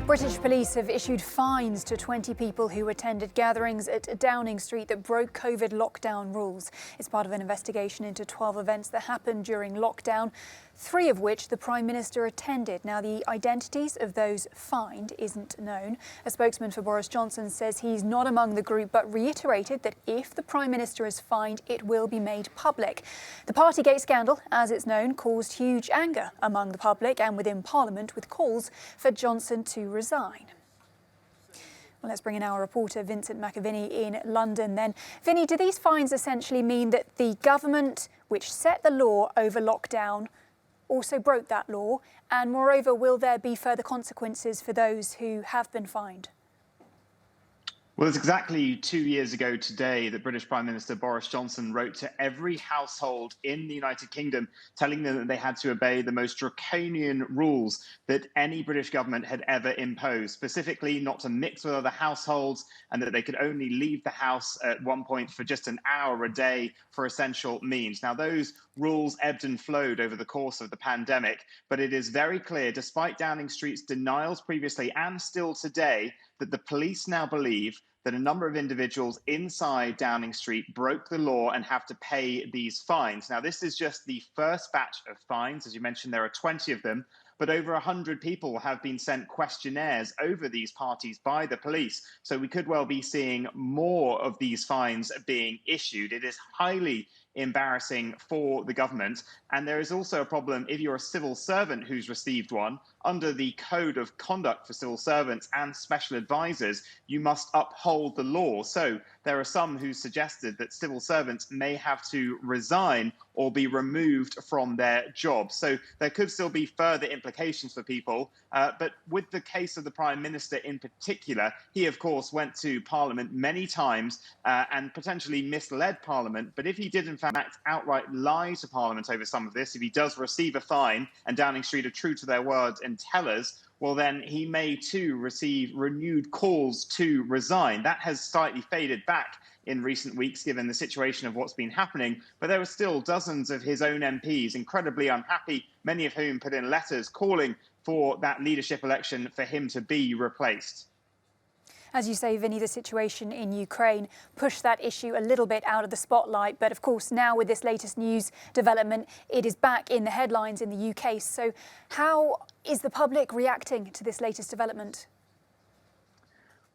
British police have issued fines to 20 people who attended gatherings at Downing Street that broke COVID lockdown rules. It's part of an investigation into 12 events that happened during lockdown, 3 of which the Prime Minister attended. Now, the identities of those fined isn't known. A spokesman for Boris Johnson says he's not among the group, but reiterated that if the Prime Minister is fined, it will be made public. The Partygate scandal, as it's known, caused huge anger among the public and within Parliament, with calls for Johnson to resign. Well, let's bring in our reporter Vincent McAviney in London then. Vinny, do these fines essentially mean that the government, which set the law over lockdown, also broke that law? And moreover, will there be further consequences for those who have been fined? Well, it's exactly 2 years ago today that British Prime Minister Boris Johnson wrote to every household in the United Kingdom, telling them that they had to obey the most draconian rules that any British government had ever imposed, specifically not to mix with other households and that they could only leave the house at one point for just an hour a day for essential means. Now, those rules ebbed and flowed over the course of the pandemic, but it is very clear, despite Downing Street's denials previously and still today, that the police now believe that a number of individuals inside Downing Street broke the law and have to pay these fines. Now, this is just the first batch of fines. As you mentioned, there are 20 of them, but over 100 people have been sent questionnaires over these parties by the police. So we could well be seeing more of these fines being issued. It is highly embarrassing for the government. And there is also a problem if you're a civil servant who's received one. Under the Code of Conduct for Civil Servants and Special Advisors, you must uphold the law. So there are some who suggested that civil servants may have to resign or be removed from their jobs. So there could still be further implications for people. But with the case of the Prime Minister in particular, he, of course, went to Parliament many times and potentially misled Parliament. But if he did, in fact, outright lie to Parliament over some of this, if he does receive a fine and Downing Street are true to their word and tell us, well, then he may too receive renewed calls to resign. That has slightly faded back in recent weeks, given the situation of what's been happening. But there were still dozens of his own MPs incredibly unhappy, many of whom put in letters calling for that leadership election for him to be replaced. As you say, Vinny, the situation in Ukraine pushed that issue a little bit out of the spotlight. But of course, now with this latest news development, it is back in the headlines in the UK. So how is the public reacting to this latest development?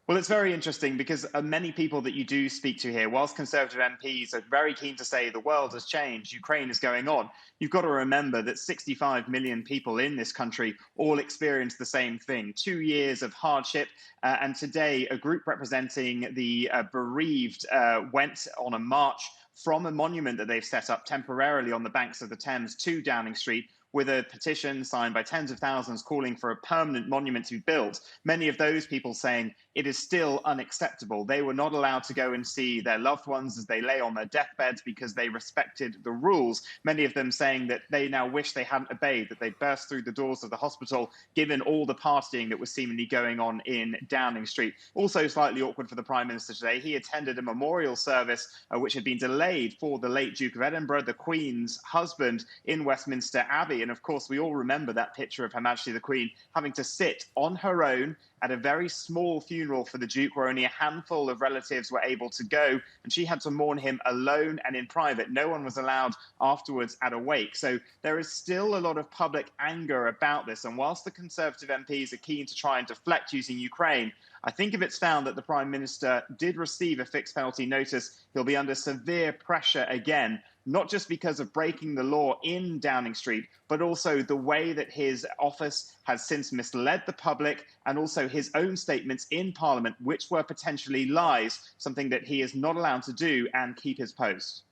Well, it's very interesting because many people that you do speak to here, whilst Conservative MPs are very keen to say the world has changed, Ukraine is going on, you've got to remember that 65 million people in this country all experience the same thing. 2 years of hardship. And today, a group representing the bereaved went on a march from a monument that they've set up temporarily on the banks of the Thames to Downing Street, with a petition signed by tens of thousands calling for a permanent monument to be built. Many of those people saying it is still unacceptable. They were not allowed to go and see their loved ones as they lay on their deathbeds because they respected the rules. Many of them saying that they now wish they hadn't obeyed, that they burst through the doors of the hospital, given all the partying that was seemingly going on in Downing Street. Also slightly awkward for the Prime Minister today. He attended a memorial service which had been delayed for the late Duke of Edinburgh, the Queen's husband, in Westminster Abbey. And of course, we all remember that picture of Her Majesty the Queen having to sit on her own at a very small funeral for the Duke, where only a handful of relatives were able to go. And she had to mourn him alone and in private. No one was allowed afterwards at a wake. So there is still a lot of public anger about this. And whilst the Conservative MPs are keen to try and deflect using Ukraine, I think if it's found that the Prime Minister did receive a fixed penalty notice, he'll be under severe pressure again, not just because of breaking the law in Downing Street, but also the way that his office has since misled the public, and also his own statements in Parliament, which were potentially lies, something that he is not allowed to do and keep his post.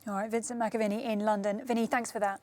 All right, Vincent McAviney in London. Vinny, thanks for that.